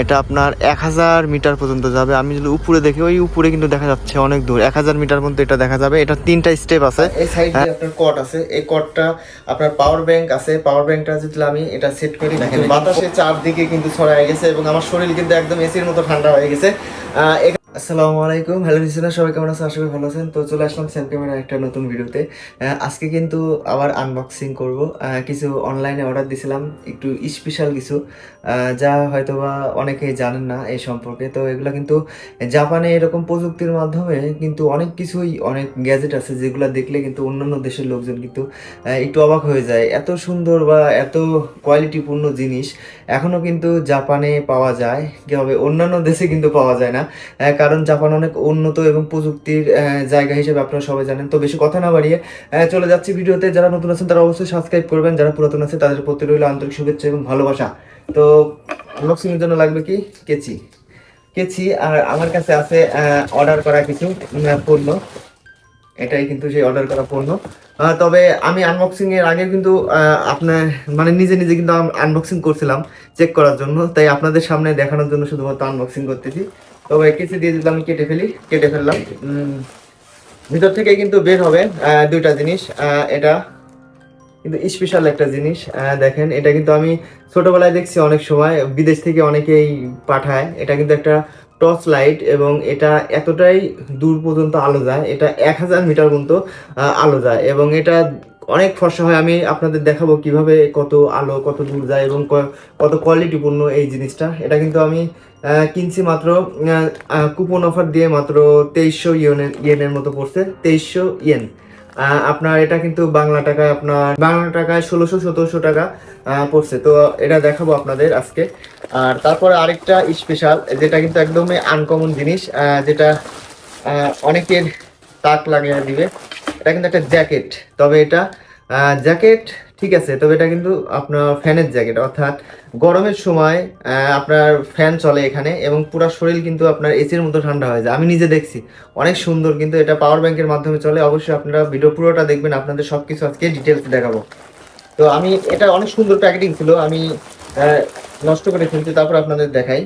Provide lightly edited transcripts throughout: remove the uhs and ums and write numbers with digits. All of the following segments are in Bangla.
এটা আপনার 1000 মিটার পর্যন্ত যাবে। আমি যদি উপরে দেখি, ওই উপরে কিন্তু দেখা যাচ্ছে অনেক দূর, 1000 মিটার পর্যন্ত এটা দেখা যাবে। এটা 3টা স্টেপ আছে। এই সাইডে আপনার কট আছে, এই কটটা আপনার পাওয়ার ব্যাংক আছে। পাওয়ার ব্যাংকটা যদি আমি এটা সেট করি, দেখেন বাতাসে চারদিকে কিন্তু ছড়ায় গেছে এবং আমার শরীর কিন্তু একদম এসির মতো ঠান্ডা হয়ে গেছে। আসসালামু আলাইকুম, হ্যালো লিসেনার, সবাই কেমন আছেন? আশা করি ভালো আছেন। তো চলে আসলাম সেলফ ক্যামেরা একটা নতুন ভিডিওতে। আজকে কিন্তু আবার আনবক্সিং করব। কিছু অনলাইনে অর্ডার দিয়েছিলাম, একটু স্পেশাল কিছু, যা হয়তোবা অনেকেই জানেন না এই সম্পর্কে। তো এগুলো কিন্তু জাপানে এরকম প্রযুক্তির মাধ্যমে কিন্তু অনেক কিছুই, অনেক গ্যাজেট আছে যেগুলো দেখলে কিন্তু অন্যান্য দেশের লোকজন কিন্তু একটু অবাক হয়ে যায়। এত সুন্দর বা এত কোয়ালিটিপূর্ণ জিনিস এখনও কিন্তু জাপানে পাওয়া যায়, কি হবে অন্যান্য দেশে কিন্তু পাওয়া যায় না। কারণ জাপান অনেক উন্নত এবং প্রযুক্তির জায়গা হিসেবে আপনারা সবাই জানেন। তো বেশি কথা না বাড়িয়ে চলে যাচ্ছি ভিডিওতে। যারা নতুন আছেন তারা অবশ্যই সাবস্ক্রাইব করবেন, যারা পুরাতন আছে তাদের প্রতি রইল আন্তরিক শুভেচ্ছা এবং ভালোবাসা। তো আনবক্সিং এর জন্য লাগবে কি কেচি, কেচি আর আমার কাছে আছে অর্ডার করা কিছু পণ্য। এটাই কিন্তু সেই অর্ডার করা পণ্য। তবে আমি আনবক্সিং এর আগে কিন্তু আপনার মানে নিজে নিজে কিন্তু আনবক্সিং করছিলাম চেক করার জন্য, তাই আপনাদের সামনে দেখানোর জন্য শুধুমাত্র আনবক্সিং করতেছি। তবে কিছু দিয়ে দিলাম, কেটে ফেললাম। ভিতর থেকে কিন্তু বের হবে দুইটা জিনিস। এটা কিন্তু স্পেশাল একটা জিনিস। দেখেন, এটা কিন্তু আমি ছোটবেলায় দেখছি অনেক সময়, বিদেশ থেকে অনেকেই পাঠায়। এটা কিন্তু একটা টর্চ লাইট এবং এটা এতটাই দূর পর্যন্ত আলো যায়। এটা 1000 মিটার পর্যন্ত আলো যায় এবং এটা অনেক ফর্সা হয়। আমি আপনাদের দেখাবো কিভাবে কত আলো কত দূর যায় এবং কত কোয়ালিটিপূর্ণ এই জিনিসটা। এটা কিন্তু আমি কিনছি মাত্র কুপন অফার দিয়ে মাত্র 2300 ইয়েনের মতো পড়ছে, 2300 ইয়েন। আপনার এটা কিন্তু বাংলা টাকায় 1600-1700 টাকা পড়ছে। তো এটা দেখাবো আপনাদের আজকে। আর তারপরে আরেকটা স্পেশাল, যেটা কিন্তু একদমই আনকমন জিনিস, যেটা অনেকের তাক লাগিয়ে দিবে। এটা কিন্তু একটা জ্যাকেট। তবে এটা জ্যাকেট ঠিক আছে, তবে এটা কিন্তু আপনার ফ্যানের জ্যাকেট, অর্থাৎ গরমের সময় আপনার ফ্যান চলে এখানে এবং পুরো শরীর কিন্তু আপনার এসির মতো ঠান্ডা হয়ে যায়। আমি নিজে দেখছি, অনেক সুন্দর। কিন্তু এটা পাওয়ার ব্যাংকের মাধ্যমে চলে। অবশ্যই আপনারা ভিডিও পুরোটা দেখবেন, আপনাদের সব কিছু আজকে ডিটেলস দেখাবো। তো আমি এটা অনেক সুন্দর প্যাকেটিং ছিল, আমি নষ্ট করে ফেলছি, তারপর আপনাদের দেখাই।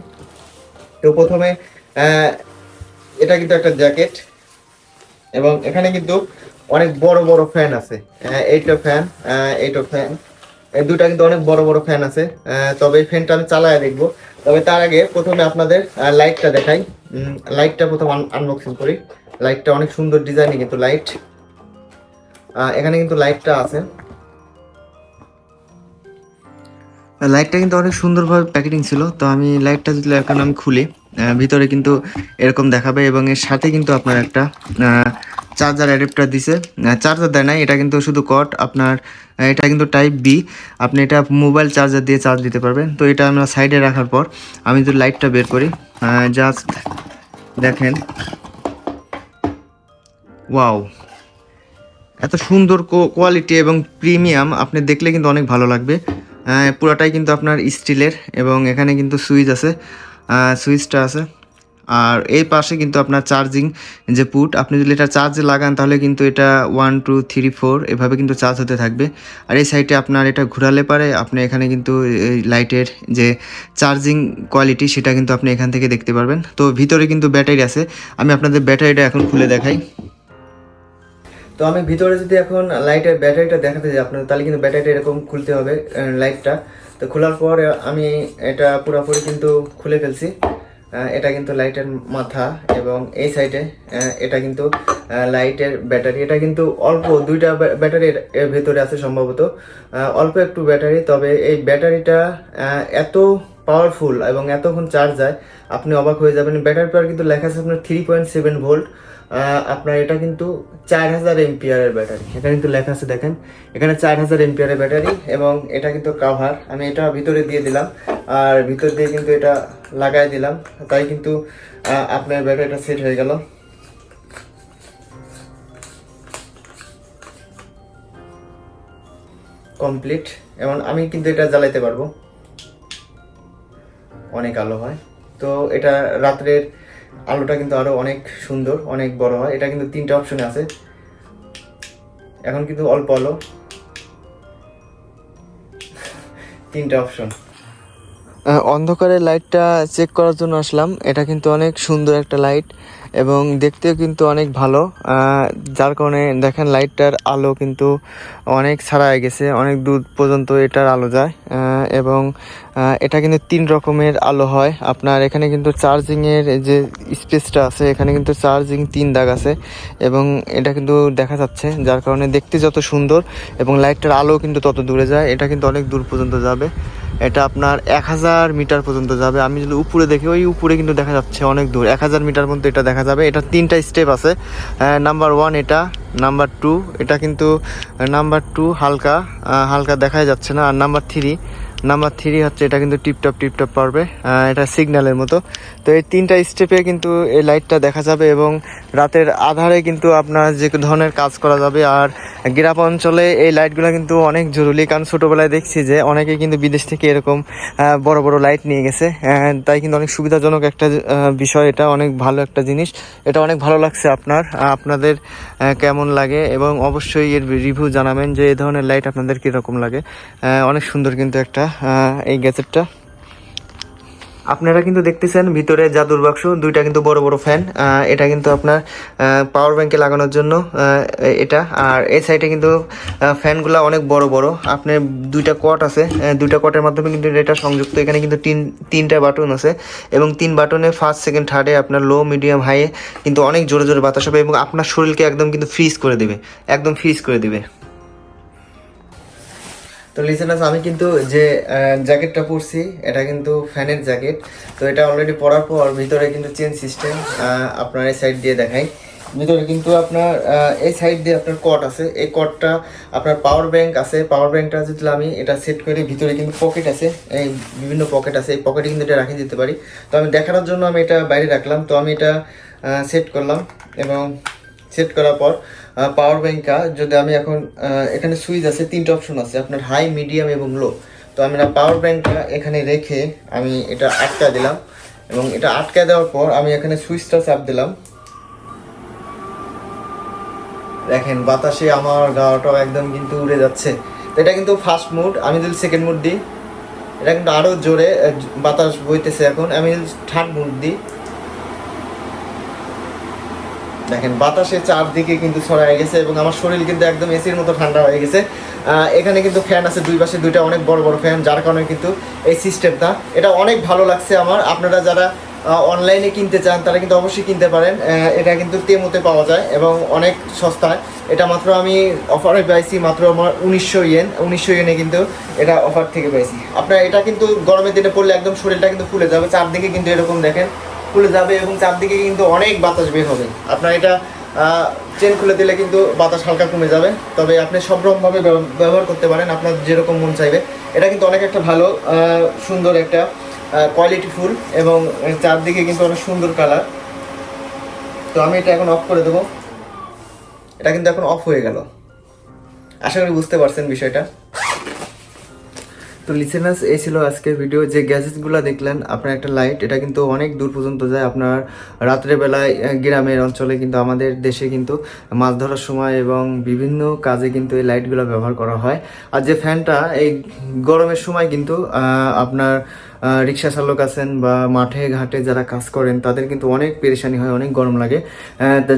তো প্রথমে এটা কিন্তু একটা জ্যাকেট এবং এখানে কিন্তু অনেক বড় বড় ফ্যান আছে। এইটা ফ্যান, এইটা ফ্যান, এই দুটা কিন্তু অনেক বড় বড় ফ্যান আছে। তবে এই ফ্যানটা আমি চালায় দেখবো। তবে তার আগে প্রথমে আপনাদের লাইটটা দেখাই। লাইটটা প্রথম আনবক্সিং করি। লাইটটা অনেক সুন্দর ডিজাইনিং কিন্তু লাইট। এখানে কিন্তু লাইটটা আছে। লাইটটা কিন্তু অনেক সুন্দরভাবে প্যাকেটিং ছিল। তো আমি লাইটটা যদি এখন আমি খুলি, ভিতরে কিন্তু এরকম দেখাবে এবং এর সাথে কিন্তু আপনার একটা চার্জার অ্যাডাপ্টার দিছে। চার্জার দেয় নাই, এটা কিন্তু শুধু কট আপনার। এটা কিন্তু টাইপ বি, আপনি এটা মোবাইল চার্জার দিয়ে চার্জ দিতে পারবেন। তো এটা আমরা সাইডে রাখার পর আমি যদি লাইটটা বের করি, জাস্ট দেখেন, ওয়াও, এত সুন্দর কোয়ালিটি এবং প্রিমিয়াম, আপনি দেখলে কিন্তু অনেক ভালো লাগবে। পুরাটাই কিন্তু আপনার স্টিলের এবং এখানে কিন্তু সুইচ আছে, সুইচটা আছে। আর এই পাশে কিন্তু আপনার চার্জিং যে পুট, আপনি যদি এটা চার্জে লাগান তাহলে কিন্তু এটা 1 2 3 4 এভাবে কিন্তু চার্জ হতে থাকবে। আর এই সাইডে আপনার এটা ঘোরালে পারে আপনি এখানে কিন্তু এই লাইটের যে চার্জিং কোয়ালিটি সেটা কিন্তু আপনি এখান থেকে দেখতে পারবেন। তো ভিতরে কিন্তু ব্যাটারি আছে, আমি আপনাদের ব্যাটারিটা এখন খুলে দেখাই। তো আমি ভিতরে যদি এখন লাইটের ব্যাটারিটা দেখাতে যাই আপনাদের, তাহলে কিন্তু ব্যাটারিটা এরকম খুলতে হবে, লাইটটা। তো খোলার পর আমি এটা পুরোপুরি কিন্তু খুলে ফেলছি। এটা কিন্তু লাইটের মাথা এবং এই সাইডে এটা কিন্তু লাইটের ব্যাটারি। এটা কিন্তু অল্প দুইটা ব্যাটারি এর ভেতরে আছে সম্ভবত, অল্প একটু ব্যাটারি। তবে এই ব্যাটারিটা এত পাওয়ারফুল এবং এতক্ষণ চার্জ যায় আপনি অবাক হয়ে যাবেন। ব্যাটারি পাওয়ার কিন্তু লেখা আছে আপনার 3.7 ভোল্ট। আপনার এটা কিন্তু 4000 এমপিয়ারের ব্যাটারি, এটা কিন্তু লেখা আছে দেখেন এখানে 4000 এমপিয়ারের ব্যাটারি। এবং এটা কিন্তু কাভার, আমি এটা ভিতরে দিয়ে দিলাম আর ভিতর দিয়ে কিন্তু এটা লাগাই দিলাম, তাই কিন্তু আপনার ব্যাটারিটা সেট হয়ে গেল কমপ্লিট। এবং আমি কিন্তু এটা জ্বালাইতে পারবো, অনেক আলো হয়। তো এটা রাত্রের আলোটা কিন্তু আরো অনেক সুন্দর, অনেক বড় হয়। এটা কিন্তু 3টা অপশনে আছে, এখন কিন্তু অল্প আলো, 3টা অপশন। অন্ধকারে লাইটটা চেক করার জন্য আসলাম। এটা কিন্তু অনেক সুন্দর একটা লাইট এবং দেখতেও কিন্তু অনেক ভালো, যার কারণে দেখেন লাইটটার আলো কিন্তু অনেক ছাড়াই গেছে, অনেক দূর পর্যন্ত এটার আলো যায়। এবং এটা কিন্তু 3 রকমের আলো হয়। আপনার এখানে কিন্তু চার্জিংয়ের যে স্পেসটা আছে, এখানে কিন্তু চার্জিং 3 দাগ আছে এবং এটা কিন্তু দেখা যাচ্ছে, যার কারণে দেখতে যত সুন্দর এবং লাইটটার আলো কিন্তু তত দূরে যায়। এটা কিন্তু অনেক দূর পর্যন্ত যাবে। এটা আপনার 1000 মিটার পর্যন্ত যাবে। আমি যদি উপরে দেখি, ওই উপরে কিন্তু দেখা যাচ্ছে অনেক দূর, 1000 মিটার পর্যন্ত এটা দেখা যাবে। এটা 3টা স্টেপ আছে। নাম্বার 1 এটা, নাম্বার 2 এটা কিন্তু, নাম্বার 2 হালকা হালকা দেখাই যাচ্ছে না, আর নাম্বার 3 হচ্ছে এটা কিন্তু টিপটপ পারবে, এটা সিগন্যালের মতো। তো এই 3টা স্টেপে কিন্তু এই লাইটটা দেখা যাবে এবং রাতের আধারে কিন্তু আপনার যে ধরনের কাজ করা যাবে। আর গ্রাম অঞ্চলে এই লাইটগুলো কিন্তু অনেক জরুরি, কারণ ছোটোবেলায় দেখছি যে অনেকে কিন্তু বিদেশ থেকে এরকম বড় বড় লাইট নিয়ে গেছে। তাই কিন্তু অনেক সুবিধাজনক একটা বিষয়, এটা অনেক ভালো একটা জিনিস। এটা অনেক ভালো লাগছে আপনাদের কেমন লাগে, এবং অবশ্যই এর রিভিউ জানাবেন যে এই ধরনের লাইট আপনাদের কীরকম লাগে। অনেক সুন্দর কিন্তু একটা এই গ্যাজেটটা। আপনারা কিন্তু দেখতেছেন ভিতরে জাদুর বাক্স, 2টা কিন্তু বড় বড় ফ্যান। এটা কিন্তু আপনার পাওয়ার ব্যাংকে লাগানোর জন্য এটা। আর এই সাইডে কিন্তু ফ্যানগুলো অনেক বড় বড়। আপনার 2টা কট আছে, 2টা কটের মাধ্যমে কিন্তু এটা সংযুক্ত। এখানে কিন্তু 3টা বাটন আছে এবং 3 বাটনে ফার্স্ট, সেকেন্ড, থার্ডে আপনার লো, মিডিয়াম, হাইয়ে কিন্তু অনেক জোরে জোরে বাতাস হবে এবং আপনার শরীরকে একদম কিন্তু ফ্রিজ করে দিবে, একদম ফ্রিজ করে দিবে। তো লিসেনার্স, আমি কিন্তু যে জ্যাকেটটা পরছি এটা কিন্তু ফ্যানের জ্যাকেট। তো এটা অলরেডি পরার পর ভিতরে কিন্তু চেন সিস্টেম, আপনার এই সাইড দিয়ে দেখাই। ভিতরে কিন্তু আপনার এই সাইড দিয়ে আপনার কট আছে, এই কটটা আপনার পাওয়ার ব্যাংক আছে। পাওয়ার ব্যাংকটা যদি আমি এটা সেট করি, ভিতরে কিন্তু পকেট আছে, এই বিভিন্ন পকেট আছে, এই পকেটে কিন্তু এটা রাখে দিতে পারি। তো আমি দেখানোর জন্য আমি এটা বাইরে রাখলাম। তো আমি এটা সেট করলাম এবং সেট করার পর পাওয়ার ব্যাংকটা যদি আমি এখন, এখানে সুইচ আছে, 3টা অপশন আছে আপনার, হাই, মিডিয়াম এবং লো। তো আমি না পাওয়ার ব্যাংকটা এখানে রেখে আমি এটা আটকা দিলাম এবং এটা আটকা দেওয়ার পর আমি এখানে সুইচটা চাপ দিলাম। দেখেন বাতাসে আমার গাটা একদম কিন্তু উড়ে যাচ্ছে। তো এটা কিন্তু ফার্স্ট মুড। আমি যদি সেকেন্ড মুড দিই, এটা কিন্তু আরও জোরে বাতাস বইতেছে। এখন আমি যদি থার্ড মুড দিই, দেখেন বাতাসে চারদিকে কিন্তু ছড়ায় গেছে এবং আমার শরীর কিন্তু একদম এসির মতো ঠান্ডা হয়ে গেছে। এখানে কিন্তু ফ্যান আছে 2 পাশে, 2টা অনেক বড় বড় ফ্যান, যার কারণে কিন্তু এই সিস্টেমটা এটা অনেক ভালো লাগছে আমার। আপনারা যারা অনলাইনে কিনতে চান তারা কিন্তু অবশ্যই কিনতে পারেন। এটা কিন্তু তেমোতে পাওয়া যায় এবং অনেক সস্তায়। এটা মাত্র আমি অফারে পাইছি মাত্র আমার 1900 ইয়েনে কিন্তু এটা অফার থেকে পাইছি। আপনার এটা কিন্তু গরমের দিনে পড়লে একদম শরীরটা কিন্তু ফুলে যাবে, চারদিকে কিন্তু এরকম দেখেন খুলে যাবে এবং চারদিকে কিন্তু অনেক বাতাস বের হবে। আপনার এটা চেন খুলে দিলে কিন্তু বাতাস হালকা কমে যাবে। তবে আপনি সব রকমভাবে ব্যবহার করতে পারেন, আপনার যেরকম মন চাইবে। এটা কিন্তু অনেক একটা ভালো সুন্দর একটা কোয়ালিটি ফুল এবং চারদিকে কিন্তু অনেক সুন্দর কালার। তো আমি এটা এখন অফ করে দেবো। এটা কিন্তু এখন অফ হয়ে গেল। আশা করি বুঝতে পারছেন বিষয়টা। তো লিসেনার্স, এই ছিল আজকের ভিডিও। যে গ্যাজেটসগুলো দেখলেন, আপনার একটা লাইট, এটা কিন্তু অনেক দূর পর্যন্ত যায়। আপনার রাত্রের বেলায় গ্রামের অঞ্চলে কিন্তু, আমাদের দেশে কিন্তু মাছ ধরার সময় এবং বিভিন্ন কাজে কিন্তু এই লাইটগুলো ব্যবহার করা হয়। আর যে ফ্যানটা, এই গরমের সময় কিন্তু আপনার রিক্সা চালক আছেন বা মাঠে ঘাটে যারা কাজ করেন তাদের কিন্তু অনেক পেরেশানি হয়, অনেক গরম লাগে।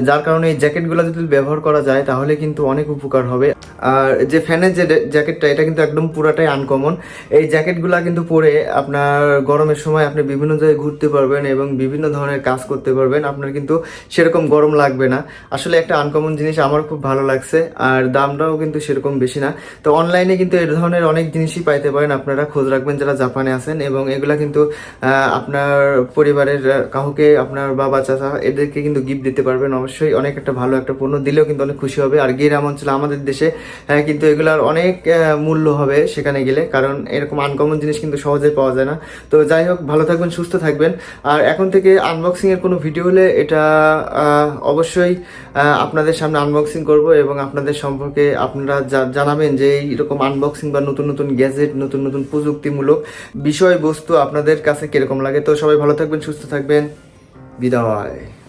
যার কারণে এই জ্যাকেটগুলো যদি ব্যবহার করা যায় তাহলে কিন্তু অনেক উপকার হবে। আর যে ফ্যানের যে জ্যাকেটটা, এটা কিন্তু একদম পুরাটাই আনকমন। এই জ্যাকেটগুলো কিন্তু পরে আপনার গরমের সময় আপনি বিভিন্ন জায়গায় ঘুরতে পারবেন এবং বিভিন্ন ধরনের কাজ করতে পারবেন। আপনার কিন্তু সেরকম গরম লাগবে না। আসলে একটা আনকমন জিনিস, আমার খুব ভালো লাগছে। আর দামটাও কিন্তু সেরকম বেশি না। তো অনলাইনে কিন্তু এই ধরনের অনেক জিনিসই পাইতে পারেন। আপনারা খোঁজ রাখবেন যারা জাপানে আছেন, এবং এগুলা কিন্তু আপনার পরিবারের কাউকে, আপনার বাবা, চাচা, এদেরকে কিন্তু গিফট দিতে পারবেন। অবশ্যই অনেক একটা ভালো একটা পণ্য দিলেও কিন্তু অনেক খুশি হবে। আর গ্রাম অঞ্চলে আমাদের দেশে কিন্তু এগুলার অনেক মূল্য হবে সেখানে গেলে, কারণ এরকম আনকমন জিনিস কিন্তু সহজে পাওয়া যায় না। তো যাই হোক, ভালো থাকবেন, সুস্থ থাকবেন। আর এখন থেকে আনবক্সিং এর কোনো ভিডিও হলে এটা অবশ্যই আপনাদের সামনে আনবক্সিং করব এবং আপনাদের সম্পর্কে আপনারা জানাবেন যে এইরকম আনবক্সিং বা নতুন নতুন গ্যাজেট, নতুন নতুন প্রযুক্তিমূলক বিষয়বস্তু আপনাদের কাছে কিরকম লাগে। তো সবাই ভালো থাকবেন, সুস্থ থাকবেন, বিদায়।